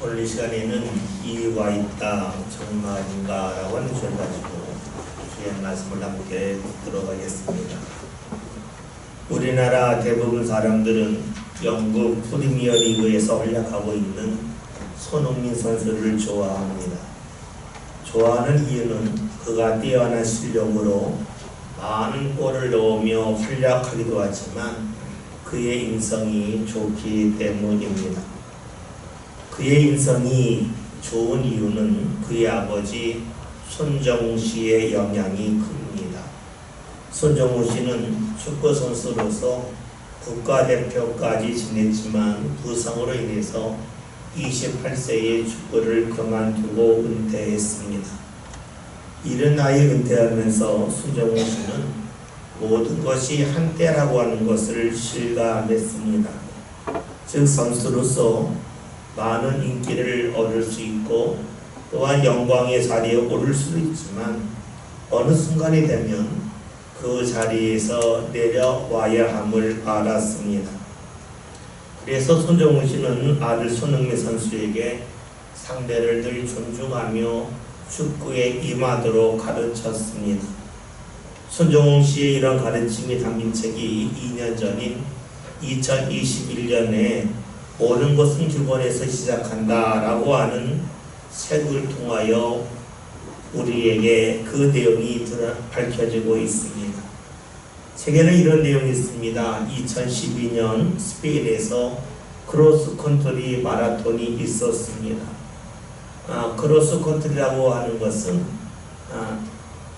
오늘 이 시간에는 이유가 있다 정말인가 라고 하는 주제를 가지고 주의 말씀을 함께 듣도록 하겠습니다. 우리나라 대부분 사람들은 영국 프리미어리그에서 활약하고 있는 손흥민 선수를 좋아합니다. 좋아하는 이유는 그가 뛰어난 실력으로 많은 골을 넣으며 활약하기도 하지만 그의 인성이 좋기 때문입니다. 그의 인성이 좋은 이유는 그의 아버지 손정우 씨의 영향이 큽니다. 손정우 씨는 축구 선수로서 국가대표까지 지냈지만 부상으로 인해서 28세에 축구를 그만두고 은퇴했습니다. 이른 나이에 은퇴하면서 손정우 씨는 모든 것이 한때라고 하는 것을 실감했습니다. 즉 선수로서 많은 인기를 얻을 수 있고 또한 영광의 자리에 오를 수도 있지만 어느 순간이 되면 그 자리에서 내려와야 함을 알았습니다. 그래서 손정우 씨는 아들 손흥민 선수에게 상대를 늘 존중하며 축구에 임하도록 가르쳤습니다. 손정우 씨의 이런 가르침이 담긴 책이 2년 전인 2021년에 모든 것은 기본에서 시작한다 라고 하는 책을 통하여 우리에게 그 내용이 밝혀지고 있습니다. 책에는 이런 내용이 있습니다. 2012년 스페인에서 크로스컨트리 마라톤이 있었습니다. 크로스컨트리라고 하는 것은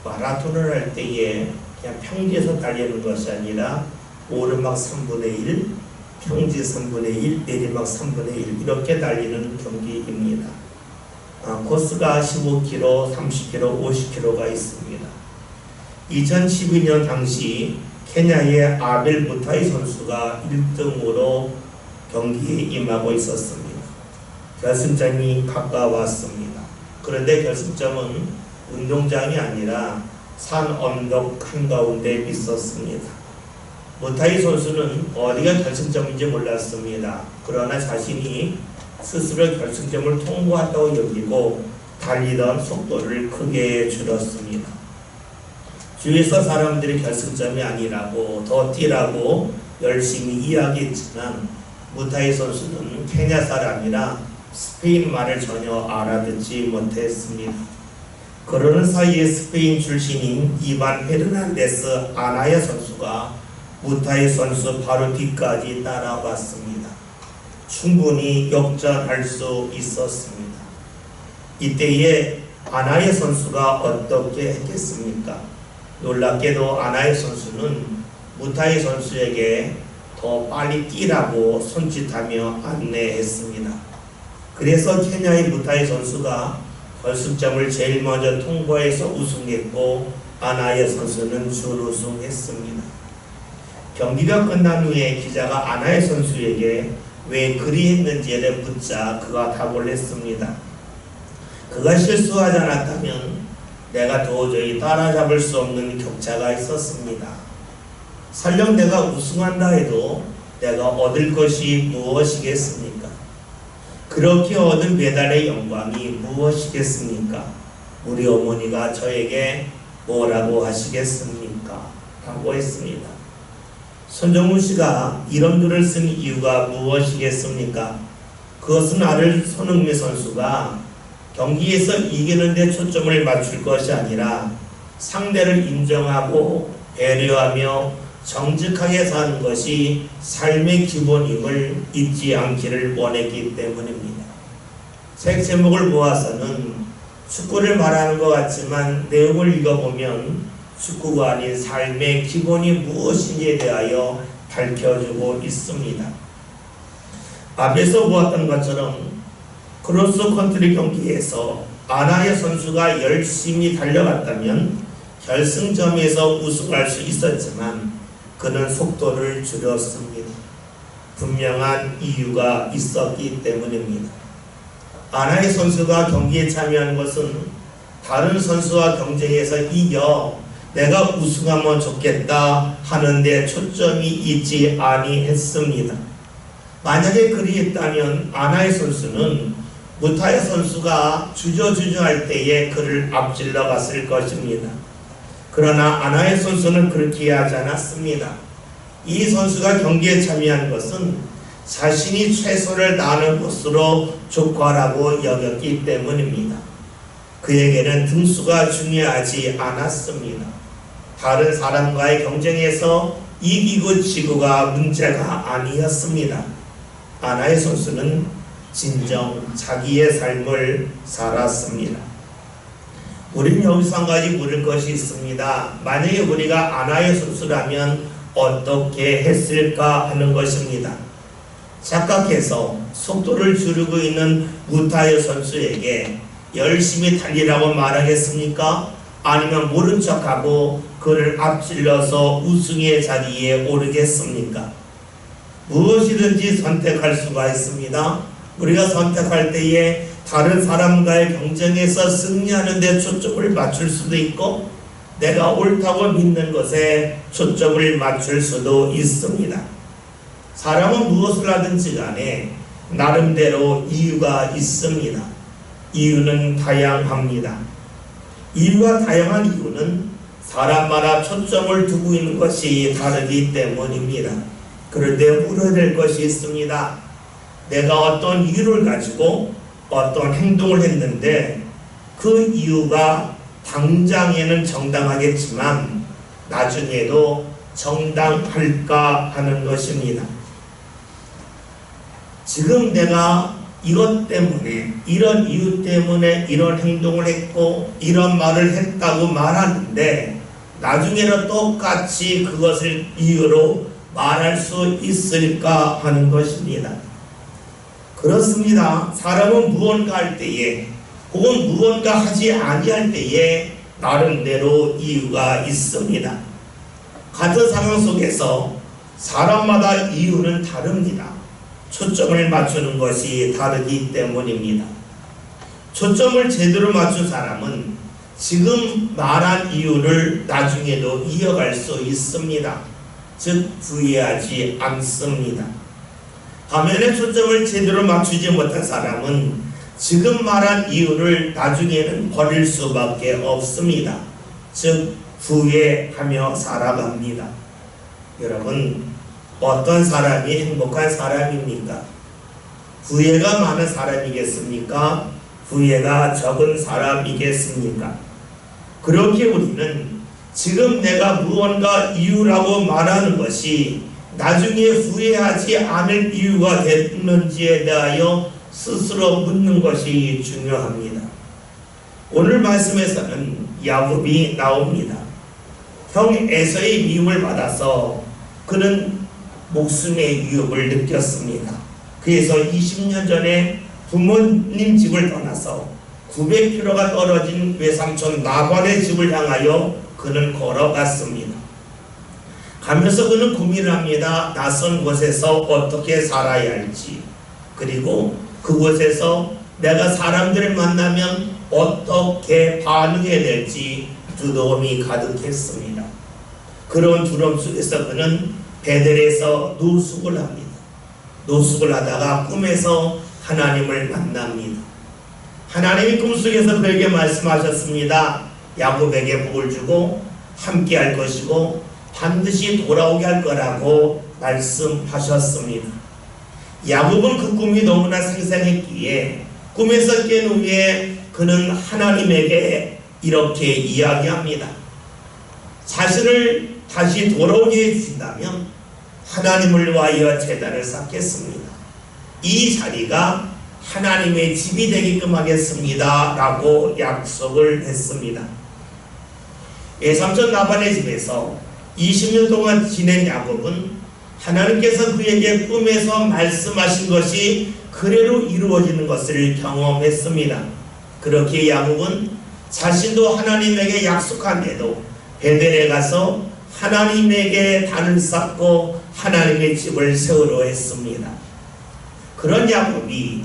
마라톤을 할 때에 그냥 평지에서 달리는 것이 아니라 오르막 3분의 1, 평지 3분의 1, 내리막 3분의 1 이렇게 달리는 경기입니다. 코스가 15km, 30km, 50km가 있습니다. 2012년 당시 케냐의 아벨 무타이 선수가 1등으로 경기에 임하고 있었습니다. 결승점이 가까웠습니다. 그런데 결승점은 운동장이 아니라 산 언덕 한가운데 있었습니다. 무타이 선수는 어디가 결승점인지 몰랐습니다. 그러나 자신이 스스로 결승점을 통과한다고 여기고 달리던 속도를 크게 줄였습니다. 주위에서 사람들이 결승점이 아니라고 더 뛰라고 열심히 이야기했지만 무타이 선수는 케냐 사람이라 스페인 말을 전혀 알아듣지 못했습니다. 그러는 사이에 스페인 출신인 이반 페르난데스 아나야 선수가 무타이 선수 바로 뒤까지 따라왔습니다. 충분히 역전할 수 있었습니다. 이때에 아나야 선수가 어떻게 했겠습니까? 놀랍게도 아나야 선수는 무타이 선수에게 더 빨리 뛰라고 손짓하며 안내했습니다. 그래서 케냐의 무타이 선수가 결승점을 제일 먼저 통과해서 우승했고 아나야 선수는 준우승했습니다. 경기가 끝난 후에 기자가 아나야 선수에게 왜 그리 했는지에 묻자 그가 답을 했습니다. 그가 실수하지 않았다면 내가 도저히 따라잡을 수 없는 격차가 있었습니다. 설령 내가 우승한다 해도 내가 얻을 것이 무엇이겠습니까? 그렇게 얻은 메달의 영광이 무엇이겠습니까? 우리 어머니가 저에게 뭐라고 하시겠습니까? 라고 했습니다. 손정우 씨가 이런 글을 쓴 이유가 무엇이겠습니까? 그것은 아들 손흥민 선수가 경기에서 이기는 데 초점을 맞출 것이 아니라 상대를 인정하고 배려하며 정직하게 사는 것이 삶의 기본임을 잊지 않기를 원했기 때문입니다. 책 제목을 보아서는 축구를 말하는 것 같지만 내용을 읽어보면 축구가 아닌 삶의 기본이 무엇인지에 대하여 밝혀주고 있습니다. 앞에서 보았던 것처럼 크로스컨트리 경기에서 아나야 선수가 열심히 달려갔다면 결승점에서 우승할 수 있었지만 그는 속도를 줄였습니다. 분명한 이유가 있었기 때문입니다. 아나야 선수가 경기에 참여한 것은 다른 선수와 경쟁해서 이겨 내가 우승하면 좋겠다 하는데 초점이 있지 아니했습니다. 만약에 그리했다면 아나야 선수는 무타야 선수가 주저주저할 때에 그를 앞질러 갔을 것입니다. 그러나 아나야 선수는 그렇게 하지 않았습니다. 이 선수가 경기에 참여한 것은 자신이 최선을 다하는 것으로 족과라고 여겼기 때문입니다. 그에게는 등수가 중요하지 않았습니다. 다른 사람과의 경쟁에서 이기고 지고가 문제가 아니었습니다. 아나야 선수는 진정 자기의 삶을 살았습니다. 우리는 여기서 한 가지 물을 것이 있습니다. 만약에 우리가 아나야 선수라면 어떻게 했을까 하는 것입니다. 착각해서 속도를 줄이고 있는 무타야 선수에게 열심히 달리라고 말하겠습니까? 아니면 모른 척하고 그를 앞질러서 우승의 자리에 오르겠습니까? 무엇이든지 선택할 수가 있습니다. 우리가 선택할 때에 다른 사람과의 경쟁에서 승리하는 데 초점을 맞출 수도 있고 내가 옳다고 믿는 것에 초점을 맞출 수도 있습니다. 사람은 무엇을 하든지 간에 나름대로 이유가 있습니다. 이유는 다양합니다. 이유가 다양한 이유는 사람마다 초점을 두고 있는 것이 다르기 때문입니다. 그럴 때 물어야 될 것이 있습니다. 내가 어떤 이유를 가지고 어떤 행동을 했는데 그 이유가 당장에는 정당하겠지만 나중에도 정당할까 하는 것입니다. 지금 내가 이것 때문에 이런 이유 때문에 이런 행동을 했고 이런 말을 했다고 말하는데 나중에는 똑같이 그것을 이유로 말할 수 있을까 하는 것입니다. 그렇습니다. 사람은 무언가 할 때에 혹은 무언가 하지 아니할 때에 나름대로 이유가 있습니다. 같은 상황 속에서 사람마다 이유는 다릅니다. 초점을 맞추는 것이 다르기 때문입니다. 초점을 제대로 맞춘 사람은 지금 말한 이유를 나중에도 이어갈 수 있습니다. 즉 후회하지 않습니다. 화면에 초점을 제대로 맞추지 못한 사람은 지금 말한 이유를 나중에는 버릴 수밖에 없습니다. 즉 후회하며 살아갑니다. 여러분, 어떤 사람이 행복한 사람입니까? 후회가 많은 사람이겠습니까? 후회가 적은 사람이겠습니까? 그렇게 우리는 지금 내가 무언가 이유라고 말하는 것이 나중에 후회하지 않을 이유가 됐는지에 대하여 스스로 묻는 것이 중요합니다. 오늘 말씀에서는 야곱이 나옵니다. 형 에서의 미움을 받아서 그는 목숨의 위협을 느꼈습니다. 그래서 20년 전에 부모님 집을 떠나서 900km가 떨어진 외삼촌 나반의 집을 향하여 그는 걸어갔습니다. 가면서 그는 고민을 합니다. 낯선 곳에서 어떻게 살아야 할지, 그리고 그곳에서 내가 사람들을 만나면 어떻게 반응해야 될지 두려움이 가득했습니다. 그런 두려움 속에서 그는 베델에서 노숙을 합니다. 노숙을 하다가 꿈에서 하나님을 만납니다. 하나님이 꿈속에서 그에게 말씀하셨습니다. 야곱에게 복을 주고 함께 할 것이고 반드시 돌아오게 할 거라고 말씀하셨습니다. 야곱은 그 꿈이 너무나 생생했기에 꿈에서 깬 후에 그는 하나님에게 이렇게 이야기합니다. 자신을 다시 돌아오게 해주신다면 하나님을 위하여 제단을 쌓겠습니다. 이 자리가 하나님의 집이 되게끔 하겠습니다 라고 약속을 했습니다. 외삼촌 나반의 집에서 20년 동안 지낸 야곱은 하나님께서 그에게 꿈에서 말씀하신 것이 그대로 이루어지는 것을 경험했습니다. 그렇게 야곱은 자신도 하나님에게 약속한 대로 베델에 가서 하나님에게 단을 쌓고 하나님의 집을 세우려 했습니다. 그런 야곱이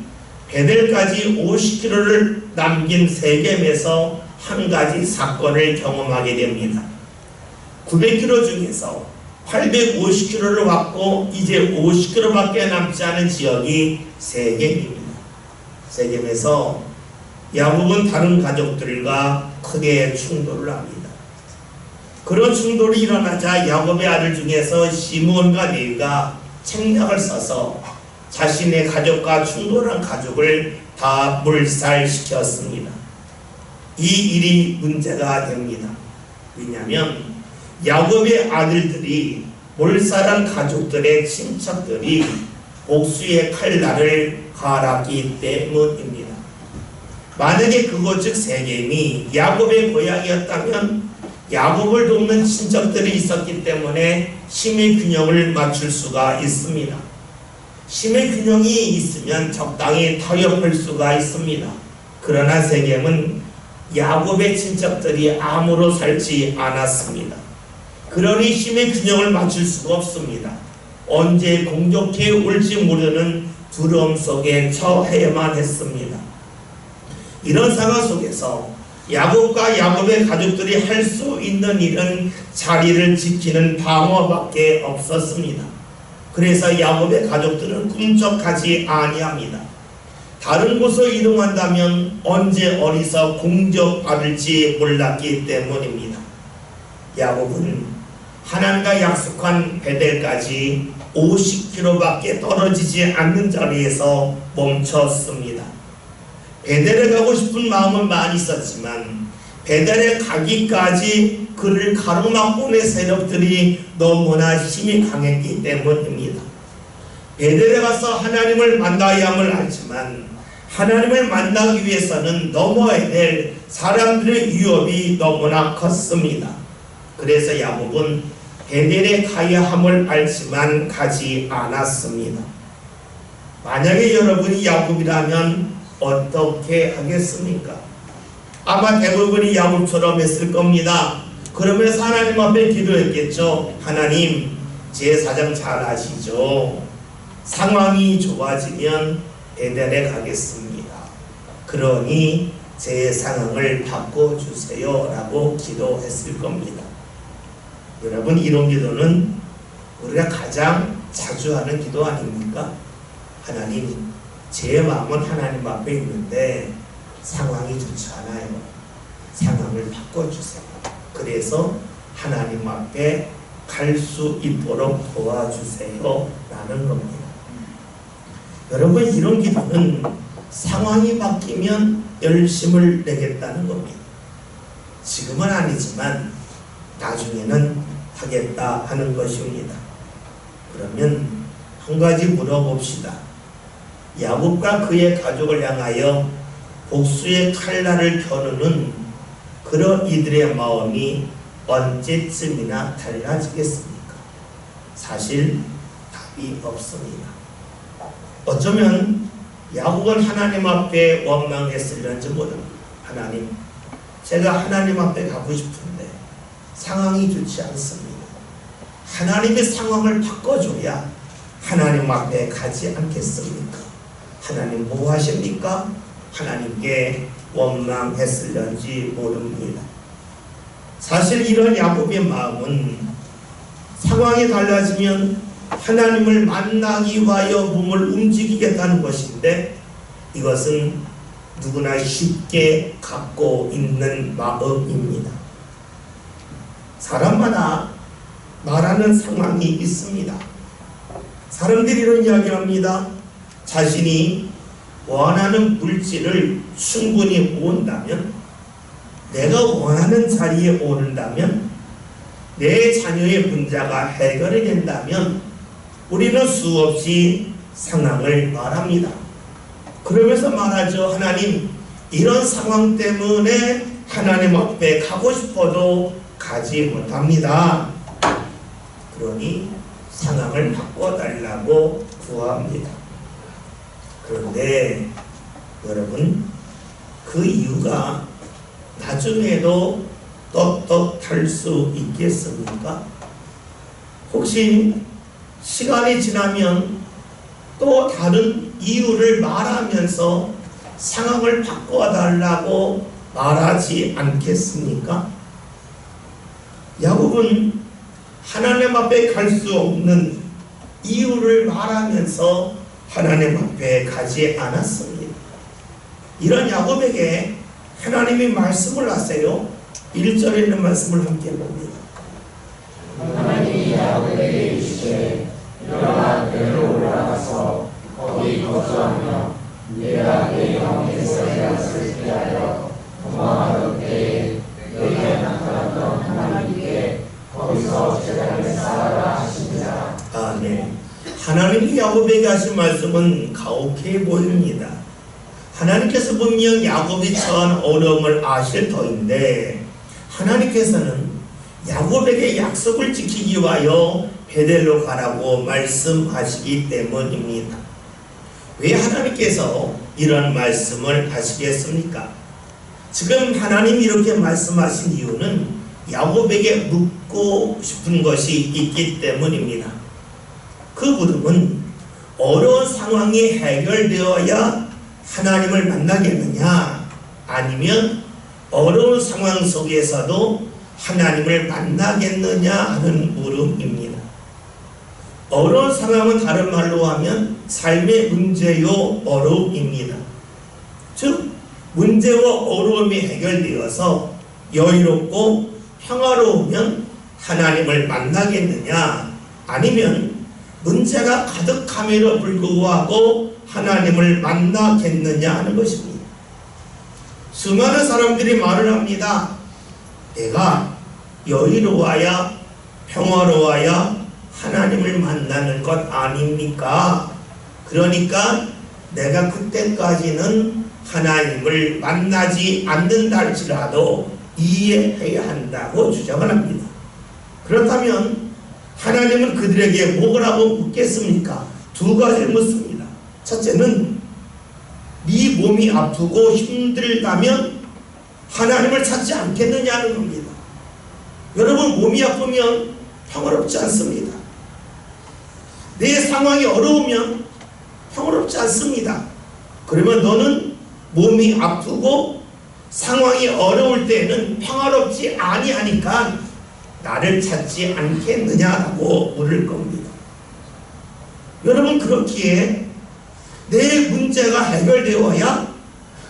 베델까지 50km를 남긴 세겜에서 한 가지 사건을 경험하게 됩니다. 900km 중에서 850km를 왔고 이제 50km밖에 남지 않은 지역이 세겜입니다. 세겜에서 야곱은 다른 가족들과 크게 충돌을 합니다. 그런 충돌이 일어나자 야곱의 아들 중에서 시므온과 레위가 책략을 써서 자신의 가족과 충돌한 가족을 다 몰살시켰습니다. 이 일이 문제가 됩니다. 왜냐하면 야곱의 아들들이 몰살한 가족들의 친척들이 복수의 칼날을 갈았기 때문입니다. 만약에 그곳 즉 세겜이 야곱의 고향이었다면 야곱을 돕는 친척들이 있었기 때문에 힘의 균형을 맞출 수가 있습니다. 힘의 균형이 있으면 적당히 타협할 수가 있습니다. 그러나 세겜은 야곱의 친척들이 아무로 살지 않았습니다. 그러니 힘의 균형을 맞출 수가 없습니다. 언제 공격해 올지 모르는 두려움 속에 처해야만 했습니다. 이런 상황 속에서 야곱과 야곱의 가족들이 할 수 있는 일은 자리를 지키는 방어밖에 없었습니다. 그래서 야곱의 가족들은 꿈쩍하지 아니합니다. 다른 곳으로 이동한다면 언제 어디서 공격받을지 몰랐기 때문입니다. 야곱은 하나님과 약속한 베델까지 50km밖에 떨어지지 않는 자리에서 멈췄습니다. 베델에 가고 싶은 마음은 많이 있었지만 베델에 가기까지 그를 가로막고의 세력들이 너무나 힘이 강했기 때문입니다. 베델에 가서 하나님을 만나야 함을 알지만 하나님을 만나기 위해서는 넘어야 될 사람들의 위협이 너무나 컸습니다. 그래서 야곱은 베델에 가야 함을 알지만 가지 않았습니다. 만약에 여러분이 야곱이라면 어떻게 하겠습니까? 아마 대부분이 야곱처럼 했을 겁니다. 그러면서 하나님 앞에 기도했겠죠. 하나님, 제 사정 잘 아시죠? 상황이 좋아지면 베델에 가겠습니다. 그러니 제 상황을 바꿔주세요 라고 기도했을 겁니다. 여러분, 이런 기도는 우리가 가장 자주 하는 기도 아닙니까? 하나님, 제 마음은 하나님 앞에 있는데 상황이 좋지 않아요. 상황을 바꿔주세요. 그래서 하나님 앞에 갈 수 있도록 도와주세요 라는 겁니다. 여러분, 이런 기도는 상황이 바뀌면 열심을 내겠다는 겁니다. 지금은 아니지만 나중에는 하겠다 하는 것입니다. 그러면 한 가지 물어봅시다. 야곱과 그의 가족을 향하여 복수의 칼날을 겨누는 그런 이들의 마음이 언제쯤이나 달라지겠습니까? 사실 답이 없습니다. 어쩌면 야곱은 하나님 앞에 원망했을런지 모릅니다. 하나님, 제가 하나님 앞에 가고 싶은데 상황이 좋지 않습니다. 하나님의 상황을 바꿔줘야 하나님 앞에 가지 않겠습니까? 하나님 뭐 하십니까? 하나님께 원망했을런지 모릅니다. 사실 이런 야곱의 마음은 상황이 달라지면 하나님을 만나기 위하여 몸을 움직이겠다는 것인데 이것은 누구나 쉽게 갖고 있는 마음입니다. 사람마다 말하는 상황이 있습니다. 사람들이 이런 이야기를 합니다. 자신이 원하는 물질을 충분히 모은다면, 내가 원하는 자리에 오른다면, 내 자녀의 문제가 해결이 된다면 우리는 수없이 상황을 말합니다. 그러면서 말하죠. 하나님, 이런 상황 때문에 하나님 앞에 가고 싶어도 가지 못합니다. 그러니 상황을 바꿔달라고 구합니다. 그런데 여러분, 그 이유가 나중에도 떳떳할 수 있겠습니까? 혹시 시간이 지나면 또 다른 이유를 말하면서 상황을 바꿔달라고 말하지 않겠습니까? 야곱은 하나님 앞에 갈 수 없는 이유를 말하면서 하나님 앞에 가지 않았습니다. 이런 야곱에게 하나님이 말씀을 하세요. 1절에 있는 말씀을 함께 봅니다. 하나님이 야곱에게 이르시되 일어나 내로 올라가서 거기 거주하며 내가 내 영의 에서를 쓰게 하여 도망하던 때에 내게 나타났던 하나님께 거기서 제단을 쌓아라 하시니라. 아멘. 하나님이 야곱에게 하신 말씀은 가혹해 보입니다. 하나님께서 분명 야곱이 처한 어려움을 아실 터인데 하나님께서는 야곱에게 약속을 지키기 위하여 베델로 가라고 말씀하시기 때문입니다. 왜 하나님께서 이런 말씀을 하시겠습니까? 지금 하나님이 이렇게 말씀하신 이유는 야곱에게 묻고 싶은 것이 있기 때문입니다. 그 물음은 어려운 상황이 해결되어야 하나님을 만나겠느냐, 아니면 어려운 상황 속에서도 하나님을 만나겠느냐 하는 물음입니다. 어려운 상황은 다른 말로 하면 삶의 문제요 어려움입니다. 즉 문제와 어려움이 해결되어서 여유롭고 평화로우면 하나님을 만나겠느냐, 아니면 문제가 가득함에도 불구하고 하나님을 만나겠느냐 하는 것입니다. 수많은 사람들이 말을 합니다. 내가 여유로워야 평화로워야 하나님을 만나는 것 아닙니까? 그러니까 내가 그때까지는 하나님을 만나지 않는다 할지라도 이해해야 한다고 주장을 합니다. 그렇다면 하나님은 그들에게 뭐라고 묻겠습니까? 두 가지를 묻습니다. 첫째는 네 몸이 아프고 힘들다면 하나님을 찾지 않겠느냐는 겁니다. 여러분, 몸이 아프면 평화롭지 않습니다. 내 상황이 어려우면 평화롭지 않습니다. 그러면 너는 몸이 아프고 상황이 어려울 때는 평화롭지 아니하니까 나를 찾지 않겠느냐라고 물을 겁니다. 여러분, 그렇기에 내 문제가 해결되어야,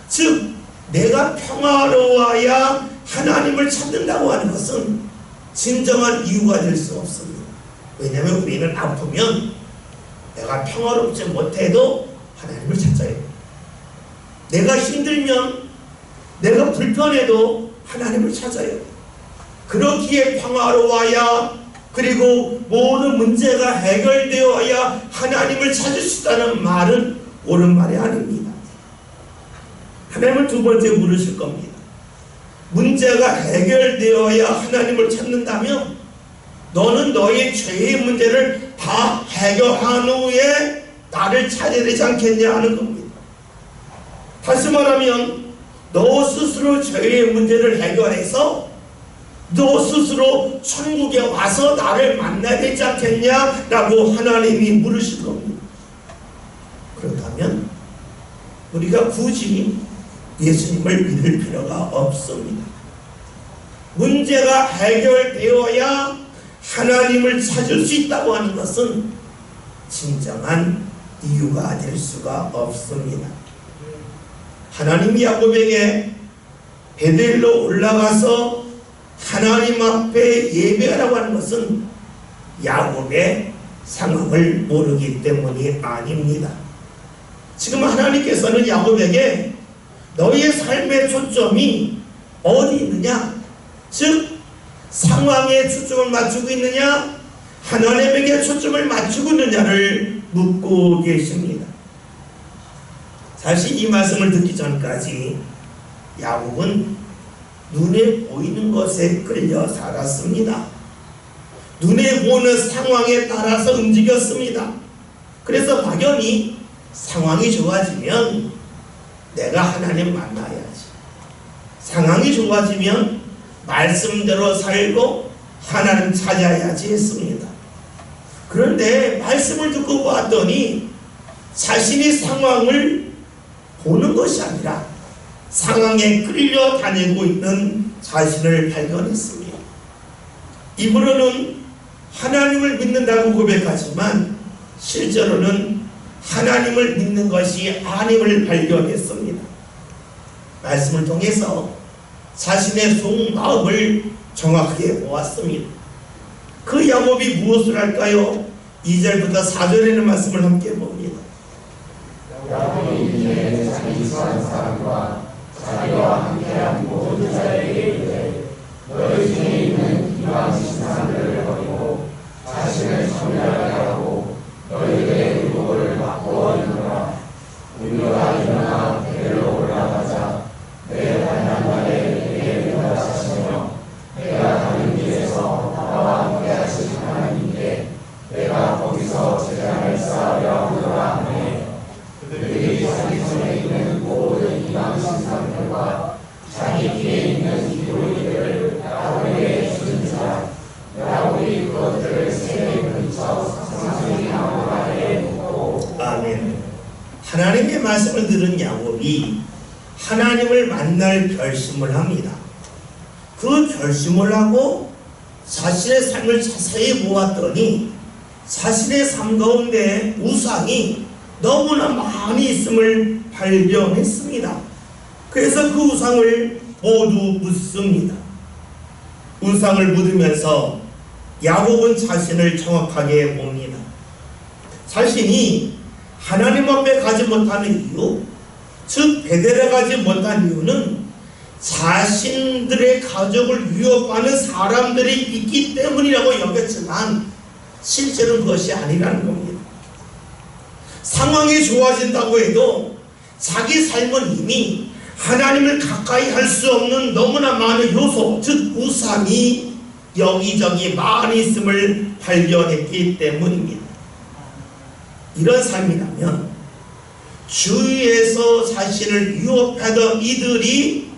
즉 내가 평화로워야 하나님을 찾는다고 하는 것은 진정한 이유가 될 수 없습니다. 왜냐하면 우리는 아프면 내가 평화롭지 못해도 하나님을 찾아야 해요. 내가 힘들면, 내가 불편해도 하나님을 찾아야 해요. 그렇기에 평화로워야, 그리고 모든 문제가 해결되어야 하나님을 찾을 수 있다는 말은 옳은 말이 아닙니다. 하나님을 두 번째 물으실 겁니다. 문제가 해결되어야 하나님을 찾는다면 너는 너의 죄의 문제를 다 해결한 후에 나를 찾아야 되지 않겠냐 하는 겁니다. 다시 말하면 너 스스로 죄의 문제를 해결해서 너 스스로 천국에 와서 나를 만나야 되지 않겠냐라고 하나님이 물으실 겁니다. 그렇다면 우리가 굳이 예수님을 믿을 필요가 없습니다. 문제가 해결되어야 하나님을 찾을 수 있다고 하는 것은 진정한 이유가 될 수가 없습니다. 하나님이 야곱에게 베델로 올라가서 하나님 앞에 예배하라고 하는 것은 야곱의 상황을 모르기 때문이 아닙니다. 지금 하나님께서는 야곱에게 너의 삶의 초점이 어디 있느냐, 즉 상황에 초점을 맞추고 있느냐, 하나님에게 초점을 맞추고 있느냐를 묻고 계십니다. 사실 이 말씀을 듣기 전까지 야곱은 눈에 보이는 것에 끌려 살았습니다. 눈에 보이는 상황에 따라서 움직였습니다. 그래서 막연히 상황이 좋아지면 내가 하나님 만나야지, 상황이 좋아지면 말씀대로 살고 하나님 찾아야지 했습니다. 그런데 말씀을 듣고 봤더니 자신이 상황을 보는 것이 아니라 상황에 끌려다니고 있는 자신을 발견했습니다. 입으로는 하나님을 믿는다고 고백하지만 실제로는 하나님을 믿는 것이 아님을 발견했습니다. 말씀을 통해서 자신의 속마음을 정확하게 보았습니다. 그 야곱이 무엇을 할까요? 2절부터 4절에는 말씀을 함께 봅니다. 야곱이 이제 자기 수한 사람과 자기와 함께한 모든 자에게 이르되 너희 중에 있는 이방신 사람들을 버리고 자신을 정결하게 하고 너희들의 의복을 바꾸어 입노라. 우리가 일어나 베델로 올라가자. 내 만난 날에 내게 응답하시며 내가 가는 길에서 나와 함께 하신 하나님께 내가 거기서 제단을 쌓으려 하노라 하네. 그들이 자기 손에 있는 모든 이방신 사람들과 자기 뒤에 있는 기도리들을 야곱에게 주는지라. 야곱이 그것들을 세에 근처 상승이 나무라에 묻고. 아멘. 하나님의 말씀을 들은 야곱이 하나님을 만날 결심을 합니다. 그 결심을 하고 자신의 삶을 자세히 보았더니 자신의 삶 가운데 우상이 너무나 많이 있음을 발견했습니다. 그래서 그 우상을 모두 묻습니다. 우상을 묻으면서 야곱은 자신을 정확하게 봅니다. 자신이 하나님 앞에 가지 못하는 이유, 즉 베델에 가지 못한 이유는 자신들의 가족을 위협하는 사람들이 있기 때문이라고 여겼지만 실제로는 그것이 아니라는 겁니다. 상황이 좋아진다고 해도 자기 삶은 이미 하나님을 가까이 할 수 없는 너무나 많은 요소, 즉 우상이 여기저기 많이 있음을 발견했기 때문입니다. 이런 삶이라면 주위에서 자신을 유혹하던 이들이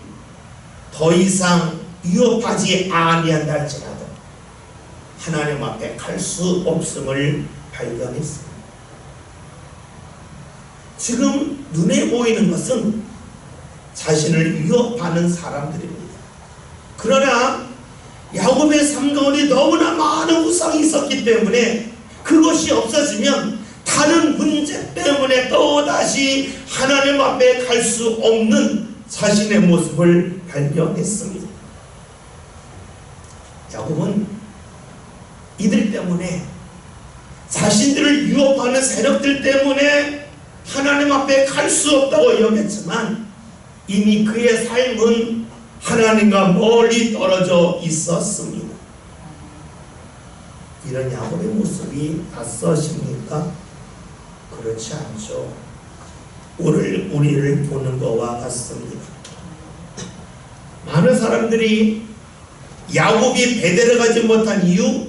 더 이상 유혹하지 아니한다 할지라도 하나님 앞에 갈 수 없음을 발견했습니다. 지금 눈에 보이는 것은 자신을 위협하는 사람들입니다. 그러나 야곱의 삶 가운데 너무나 많은 우상이 있었기 때문에 그것이 없어지면 다른 문제 때문에 또다시 하나님 앞에 갈 수 없는 자신의 모습을 발견했습니다. 야곱은 이들 때문에 자신들을 유혹하는 세력들 때문에 하나님 앞에 갈 수 없다고 여겼지만 이미 그의 삶은 하나님과 멀리 떨어져 있었습니다. 이런 야곱의 모습이 낯서십니까? 그렇지 않죠. 오늘 우리를 보는 것과 같습니다. 많은 사람들이 야곱이 베델에 가지 못한 이유,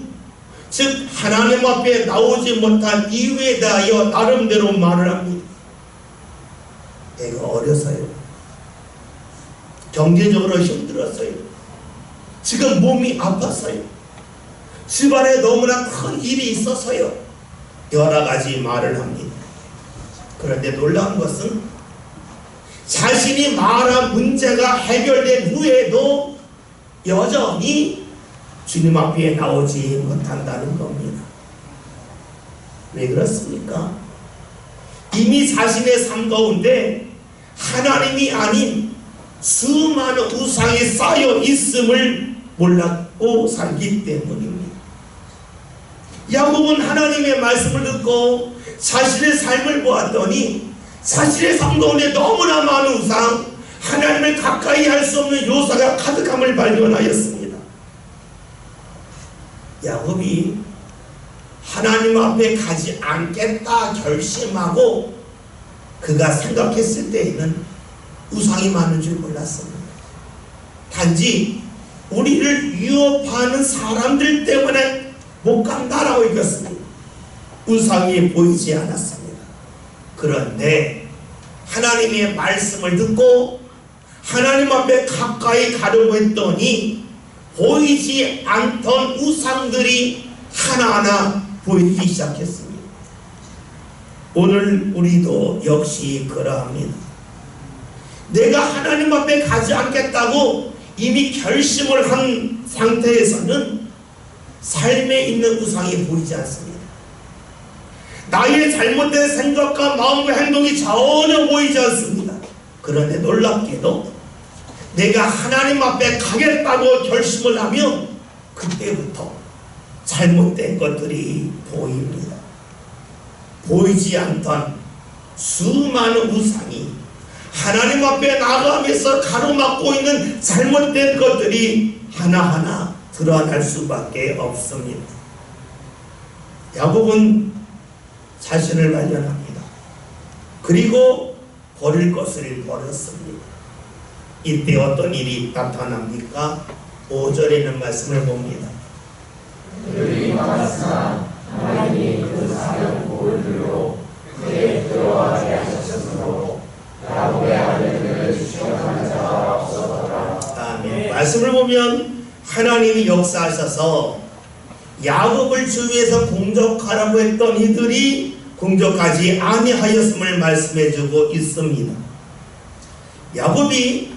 즉 하나님 앞에 나오지 못한 이유에 대하여 나름대로 말을 합니다. 내가 어려서요, 경제적으로 힘들었어요, 지금 몸이 아팠어요, 집안에 너무나 큰 일이 있어서요, 여러 가지 말을 합니다. 그런데 놀라운 것은 자신이 말한 문제가 해결된 후에도 여전히 주님 앞에 나오지 못한다는 겁니다. 왜 그렇습니까? 이미 자신의 삶 가운데 하나님이 아닌 수많은 우상이 쌓여 있음을 몰랐고 살기 때문입니다. 야곱은 하나님의 말씀을 듣고 자신의 삶을 보았더니 자신의 삶 가운데 너무나 많은 우상, 하나님을 가까이 할 수 없는 요소가 가득함을 발견하였습니다. 야곱이 하나님 앞에 가지 않겠다 결심하고 그가 생각했을 때에는 우상이 많은 줄 몰랐습니다. 단지 우리를 위협하는 사람들 때문에 못 간다라고 여겼습니다. 우상이 보이지 않았습니다. 그런데 하나님의 말씀을 듣고 하나님 앞에 가까이 가려고 했더니 보이지 않던 우상들이 하나하나 보이기 시작했습니다. 오늘 우리도 역시 그러합니다. 내가 하나님 앞에 가지 않겠다고 이미 결심을 한 상태에서는 삶에 있는 우상이 보이지 않습니다. 나의 잘못된 생각과 마음과 행동이 전혀 보이지 않습니다. 그런데 놀랍게도 내가 하나님 앞에 가겠다고 결심을 하면 그때부터 잘못된 것들이 보입니다. 보이지 않던 수많은 우상이 하나님 앞에 나가면서 가로막고 있는 잘못된 것들이 하나하나 드러날 수밖에 없습니다. 야곱은 자신을 발견합니다. 그리고 버릴 것을 버렸습니다. 이때 어떤 일이 나타납니까? 5절에는 말씀을 봅니다. 그들이 말하시나 하나님이 그 사람 모을들로 그에 들어가게 하셨으므로 야곱의 아들들을 추격하는 자가 없었더라. 아멘. 말씀을 보면 하나님이 역사하셔서 야곱을 주위에서 공격하라고 했던 이들이 공격하지 아니하였음을 말씀해주고 있습니다. 야곱이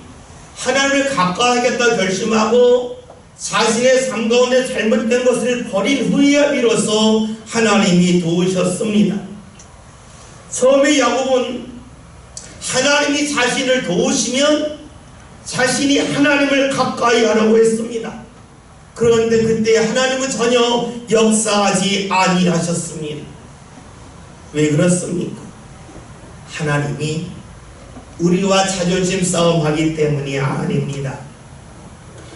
하나님을 가까이하겠다 결심하고 자신의 삶 가운데 잘못된 것을 버린 후에야 비로소 하나님이 도우셨습니다. 처음에 야곱은 하나님이 자신을 도우시면 자신이 하나님을 가까이 하려고 했습니다. 그런데 그때 하나님은 전혀 역사하지 아니하셨습니다. 왜 그렇습니까? 하나님이 우리와 자존심 싸움하기 때문이 아닙니다.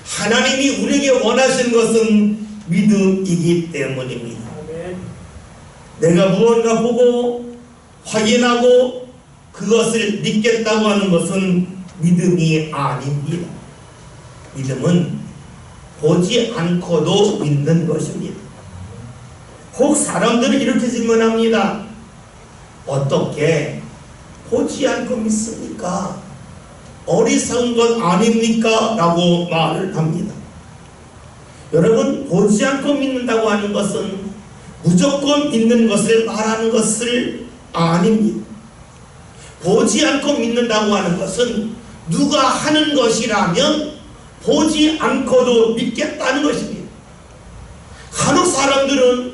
하나님이 우리에게 원하시는 것은 믿음이기 때문입니다. 내가 무언가 보고 확인하고 그것을 믿겠다고 하는 것은 믿음이 아닙니다. 믿음은 보지 않고도 믿는 것입니다. 혹 사람들은 이렇게 질문합니다. 어떻게 보지 않고 믿습니까? 어리석은 것 아닙니까? 라고 말을 합니다. 여러분, 보지 않고 믿는다고 하는 것은 무조건 믿는 것을 말하는 것을 아닙니다. 보지 않고 믿는다고 하는 것은 누가 하는 것이라면 보지 않고도 믿겠다는 것입니다. 간혹 사람들은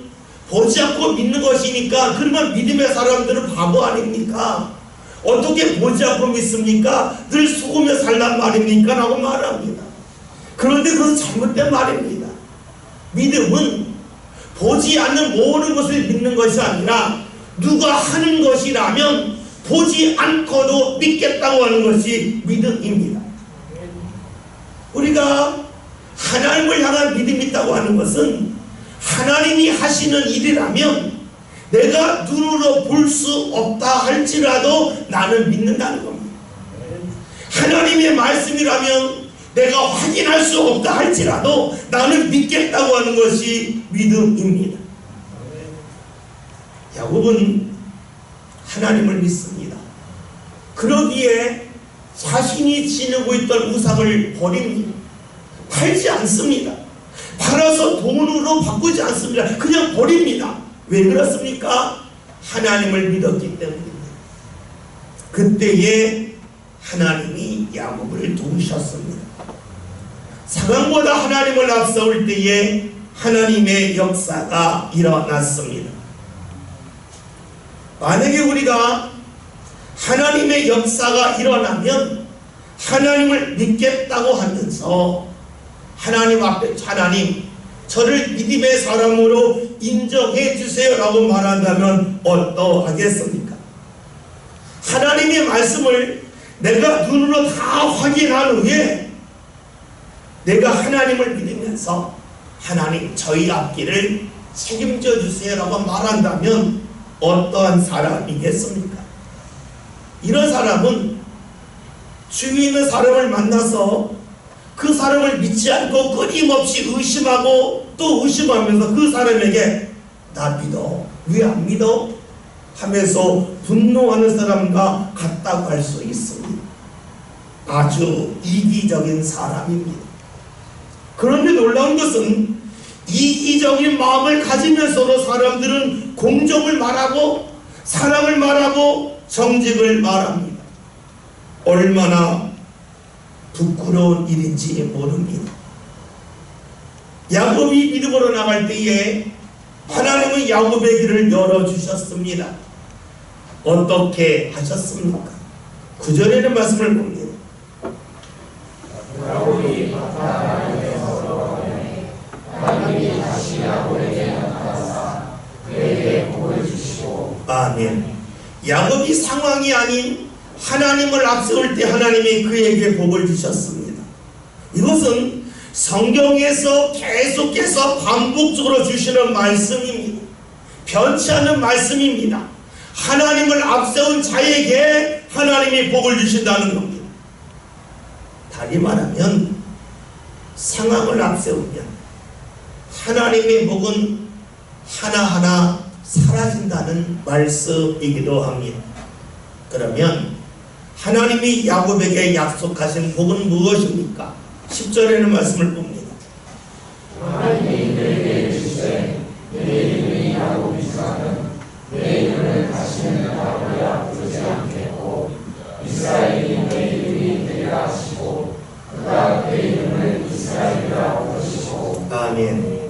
보지 않고 믿는 것이니까 그러면 믿음의 사람들은 바보 아닙니까? 어떻게 보지 않고 믿습니까? 늘 속으며 살란 말입니까? 라고 말합니다. 그런데 그것은 잘못된 말입니다. 믿음은 보지 않는 모든 것을 믿는 것이 아니라 누가 하는 것이라면 보지 않고도 믿겠다고 하는 것이 믿음입니다. 우리가 하나님을 향한 믿음이 있다고 하는 것은 하나님이 하시는 일이라면 내가 눈으로 볼 수 없다 할지라도 나는 믿는다는 겁니다. 하나님의 말씀이라면 내가 확인할 수 없다 할지라도 나는 믿겠다고 하는 것이 믿음입니다. 야곱은 하나님을 믿습니다. 그러기에 자신이 지니고 있던 우상을 버립니다. 팔지 않습니다. 팔아서 돈으로 바꾸지 않습니다. 그냥 버립니다. 왜 그렇습니까? 하나님을 믿었기 때문입니다. 그때에 하나님이 야곱을 도우셨습니다. 상황보다 하나님을 앞세울 때에 하나님의 역사가 일어났습니다. 만약에 우리가 하나님의 역사가 일어나면 하나님을 믿겠다고 하면서 하나님 앞에 하나님 저를 믿음의 사람으로 인정해 주세요 라고 말한다면 어떠하겠습니까? 하나님의 말씀을 내가 눈으로 다 확인한 후에 내가 하나님을 믿으면서 하나님 저희 앞길을 책임져 주세요 라고 말한다면 어떠한 사람이겠습니까? 이런 사람은 주위에 있는 사람을 만나서 그 사람을 믿지 않고 끊임없이 의심하고 또 의심하면서 그 사람에게 나 믿어, 왜 안 믿어? 하면서 분노하는 사람과 같다고 할 수 있습니다. 아주 이기적인 사람입니다. 그런데 놀라운 것은 이기적인 마음을 가지면서도 사람들은 공정을 말하고 사랑을 말하고 정직을 말합니다. 얼마나 부끄러운 일인지 모릅니다. 야곱이 믿음으로 나갈 때에 하나님은 야곱의 길을 열어주셨습니다. 어떻게 하셨습니까? 9절에는 말씀을 봅니다. 야곱이 상황이 아닌 하나님을 앞세울 때 하나님이 그에게 복을 주셨습니다. 이것은 성경에서 계속해서 반복적으로 주시는 말씀입니다. 변치 않는 말씀입니다. 하나님을 앞세운 자에게 하나님이 복을 주신다는 겁니다. 다시 말하면 상황을 앞세우면 하나님의 복은 하나하나 사라진다는 말씀이기도 합니다. 그러면 하나님이 야곱에게 약속하신 복은 무엇입니까? 10절에는 말씀을 봅니다. 하나님이 너에게 주시되 내 이름이 야곱이지만은 내 이름을 다시는 야곱이라 부르지 않겠고 이스라엘이 내 이름이 되리라 하시고 그가 내 이름을 이스라엘이라 부르시고. 아멘.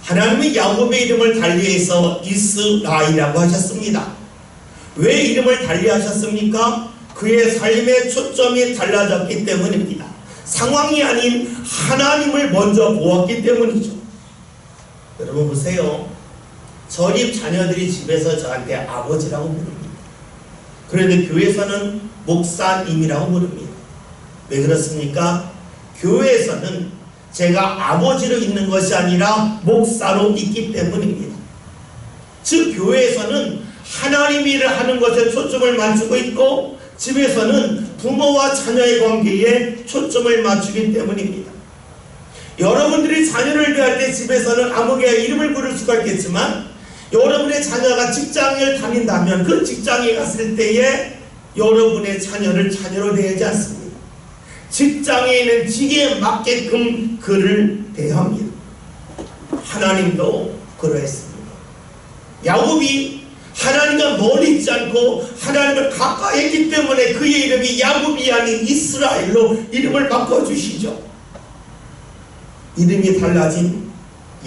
하나님이 야곱의 이름을 달리해서 이스라엘이라고 하셨습니다. 왜 이름을 달리하셨습니까? 그의 삶의 초점이 달라졌기 때문입니다. 상황이 아닌 하나님을 먼저 보았기 때문이죠. 여러분 보세요. 저집 자녀들이 집에서 저한테 아버지라고 부릅니다. 그런데 교회에서는 목사님이라고 부릅니다. 왜 그렇습니까? 교회에서는 제가 아버지로 있는 것이 아니라 목사로 있기 때문입니다. 즉 교회에서는 하나님 일을 하는 것에 초점을 맞추고 있고 집에서는 부모와 자녀의 관계에 초점을 맞추기 때문입니다. 여러분들이 자녀를 대할 때 집에서는 아무개 이름을 부를 수가 있겠지만 여러분의 자녀가 직장을 다닌다면 그 직장에 갔을 때에 여러분의 자녀를 자녀로 대하지 않습니다. 직장에 있는 직에 맞게끔 그를 대합니다. 하나님도 그러했습니다. 야곱이 하나님과 멀리 있지 않고 하나님을 가까이 했기 때문에 그의 이름이 야곱이 아닌 이스라엘로 이름을 바꿔주시죠. 이름이 달라진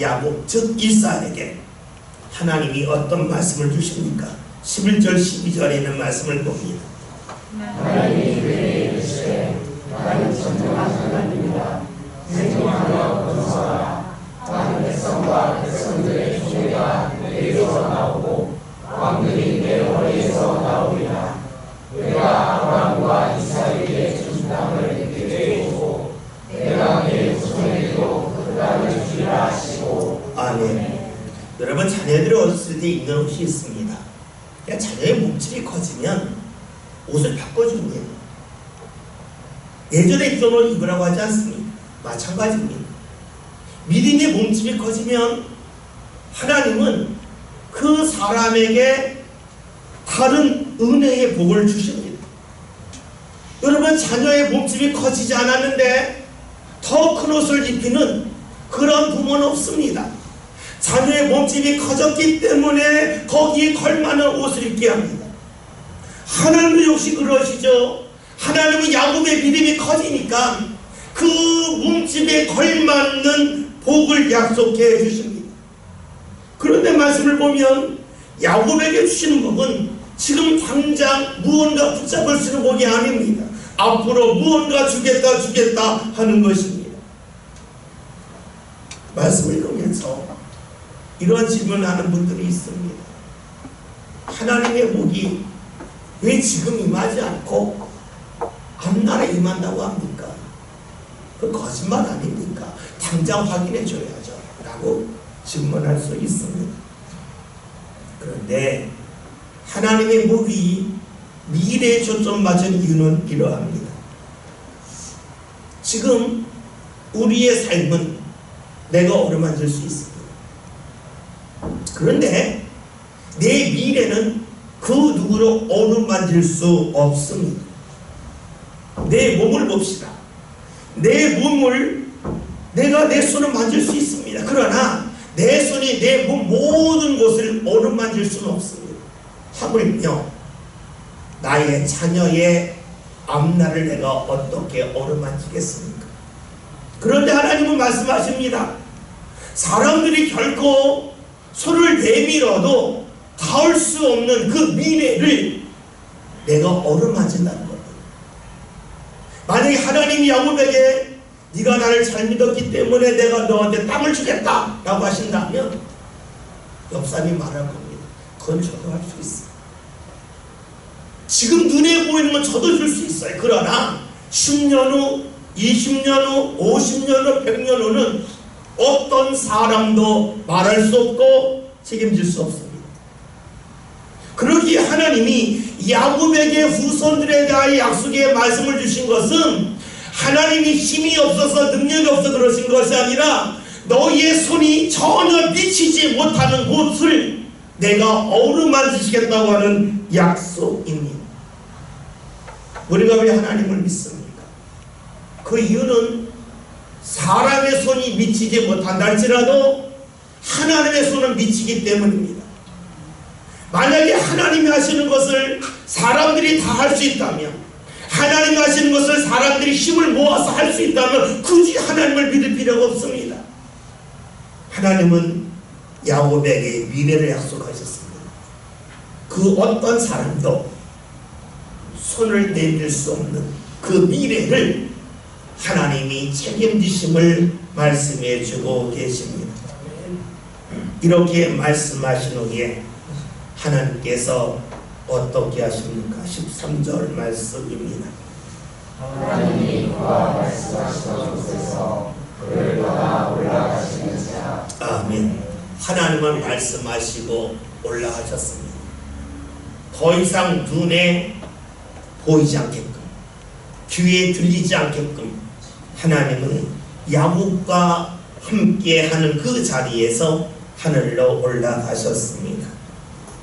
야곱 즉 이스라엘에게 하나님이 어떤 말씀을 주십니까? 11절 12절에 있는 말씀을 봅니다. 하나님이 그에게 이르시되 나는 전능한 하나님이다. 생명하여 건설하라. 나는 백성과 백성들의 총회가 내게서 나오고 왕들이 내 머리에서 나오리라. 내가 아브라함과 이삭에게 준 땅을 그에게 주고 내가 내 후손에게도 그 땅을 주리라 하시고. 아멘. 여러분 자녀들이 어렸을 때 입는 옷이 있습니다. 자녀의 몸집이 커지면 옷을 바꿔줍니다. 예전에 입던 옷 입으라고 하지 않습니다. 마찬가지입니다. 믿음의 몸집이 커지면 하나님은 그 사람에게 다른 은혜의 복을 주십니다. 여러분 자녀의 몸집이 커지지 않았는데 더 큰 옷을 입히는 그런 부모는 없습니다. 자녀의 몸집이 커졌기 때문에 거기에 걸맞는 옷을 입게 합니다. 하나님도 역시 그러시죠. 하나님은 야곱의 믿음이 커지니까 그 몸집에 걸맞는 복을 약속해 주십니다. 그런데 말씀을 보면 야곱에게 주시는 복은 지금 당장 무언가 붙잡을 수 있는 복이 아닙니다. 앞으로 무언가 주겠다 하는 것입니다. 말씀을 읽으면서 이런 질문을 하는 분들이 있습니다. 하나님의 복이 왜 지금 임하지 않고 앞날에 임한다고 합니까? 그 거짓말 아닙니까? 당장 확인해 줘야죠 라고 질문할 수 있습니다. 그런데 하나님의 복이 미래에 초점 맞은 이유는 이러합니다. 지금 우리의 삶은 내가 어루만질 수 있습니다. 그런데 내 미래는 그 누구로 어루만질 수 없습니다. 내 몸을 봅시다. 내 몸을 내가 내 손을 만질 수 있습니다. 그러나 내 손이 내 몸 모든 곳을 어루만질 수는 없습니다. 하물며 나의 자녀의 앞날을 내가 어떻게 어루만지겠습니까? 그런데 하나님은 말씀하십니다. 사람들이 결코 손을 내밀어도 닿을 수 없는 그 미래를 내가 어루만진다는 겁니다. 만약에 하나님이 야곱에게 네가 나를 잘 믿었기 때문에 내가 너한테 땅을 주겠다 라고 하신다면 역사님이 말할 겁니다. 그건 저도 할 수 있어요. 지금 눈에 보이는 건 저도 줄 수 있어요. 그러나 10년 후, 20년 후, 50년 후, 100년 후는 어떤 사람도 말할 수 없고 책임질 수 없습니다. 그러기에 하나님이 야곱에게 후손들에 대하여 약속의 말씀을 주신 것은 하나님이 힘이 없어서 능력이 없어 그러신 것이 아니라 너희의 손이 전혀 미치지 못하는 곳을 내가 어루만져 주시겠다고 하는 약속입니다. 우리가 왜 하나님을 믿습니까? 그 이유는 사람의 손이 미치지 못한다 할지라도 하나님의 손은 미치기 때문입니다. 만약에 하나님이 하시는 것을 사람들이 다 할 수 있다면, 하나님이 하시는 것을 사람들이 힘을 모아서 할 수 있다면 굳이 하나님을 믿을 필요가 없습니다. 하나님은 야곱에게 미래를 약속하셨습니다. 그 어떤 사람도 손을 내밀 수 없는 그 미래를 하나님이 책임지심을 말씀해 주고 계십니다. 이렇게 말씀하신 후에 하나님께서 어떻게 하십니까? 13절 말씀입니다. 하나님이 그와 말씀하시던 곳에서 그를 떠나 올라가시는 자. 아멘. 하나님은 말씀하시고 올라가셨습니다. 더 이상 눈에 보이지 않게끔, 귀에 들리지 않게끔 하나님은 야곱과 함께하는 그 자리에서 하늘로 올라가셨습니다.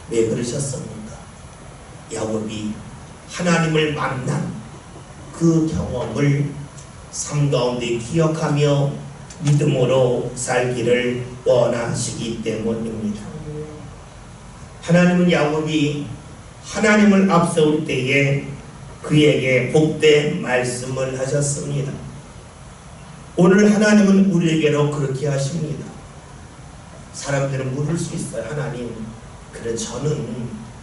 왜 그러셨습니까? 야곱이 하나님을 만난 그 경험을 삶 가운데 기억하며 믿음으로 살기를 원하시기 때문입니다. 하나님은 야곱이 하나님을 앞세울 때에 그에게 복된 말씀을 하셨습니다. 오늘 하나님은 우리에게로 그렇게 하십니다. 사람들은 물을 수 있어요. 하나님, 그래 저는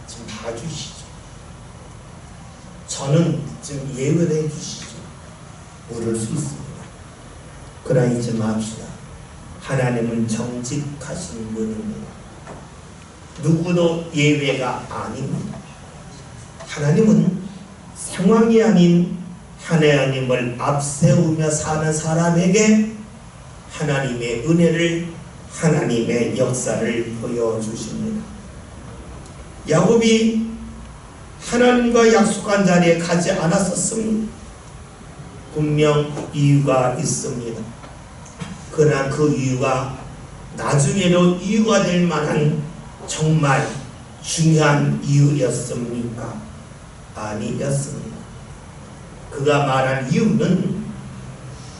좀 봐주시죠. 저는 좀 예외를 해주시죠. 물을 수 있습니다. 그러나 잊지 맙시다. 하나님은 정직하신 분입니다. 누구도 예외가 아닙니다. 하나님은 상황이 아닌 하나님을 앞세우며 사는 사람에게 하나님의 은혜를, 하나님의 역사를 보여주십니다. 야곱이 하나님과 약속한 자리에 가지 않았었습니다. 분명 이유가 있습니다. 그러나 그 이유가 나중에도 이유가 될 만한 정말 중요한 이유였습니까? 아니었습니다. 그가 말한 이유는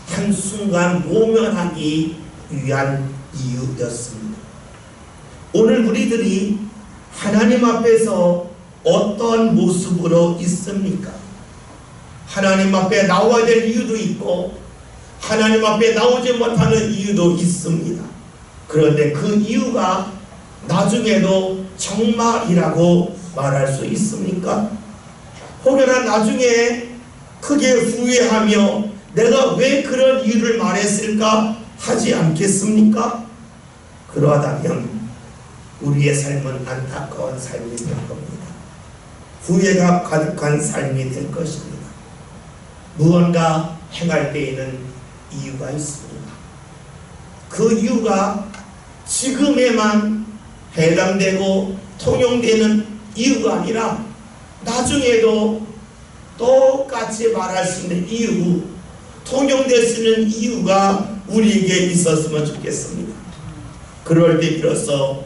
한순간 모면하기 위한 이유였습니다. 오늘 우리들이 하나님 앞에서 어떤 모습으로 있습니까? 하나님 앞에 나와야 될 이유도 있고 하나님 앞에 나오지 못하는 이유도 있습니다. 그런데 그 이유가 나중에도 정말이라고 말할 수 있습니까? 혹여나 나중에 크게 후회하며 내가 왜 그런 이유를 말했을까 하지 않겠습니까? 그러하다면 우리의 삶은 안타까운 삶이 될 겁니다. 후회가 가득한 삶이 될 것입니다. 무언가 행할 때에는 이유가 있습니다. 그 이유가 지금에만 해당되고 통용되는 이유가 아니라 나중에도 똑같이 말할 수 있는 이유, 통용될 수 있는 이유가 우리에게 있었으면 좋겠습니다. 그럴 때 비로소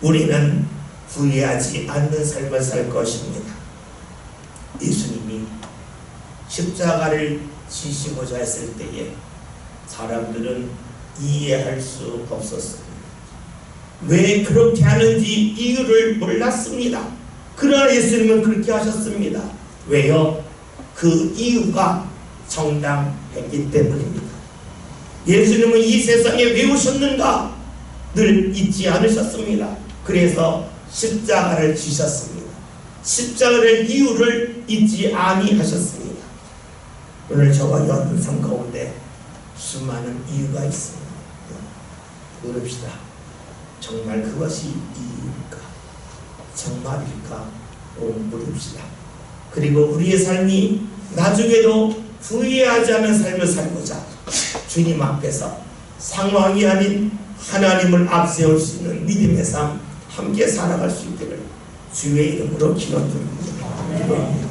우리는 후회하지 않는 삶을 살 것입니다. 예수님이 십자가를 지시고자 했을 때에 사람들은 이해할 수 없었습니다. 왜 그렇게 하는지 이유를 몰랐습니다. 그러나 예수님은 그렇게 하셨습니다. 왜요? 그 이유가 정당했기 때문입니다. 예수님은 이 세상에 왜 오셨는가 늘 잊지 않으셨습니다. 그래서 십자가를 지셨습니다. 십자가를 이유를 잊지 아니하셨습니다. 오늘 저와 여러분 삶 가운데 수많은 이유가 있습니다. 물읍시다. 정말 그것이 이유일까? 정말일까? 물읍시다. 그리고 우리의 삶이 나중에도 후회하지 않은 삶을 살고자 주님 앞에서 상황이 아닌 하나님을 앞세울 수 있는 믿음의 삶 함께 살아갈 수 있기를 주의 이름으로 기원드립니다.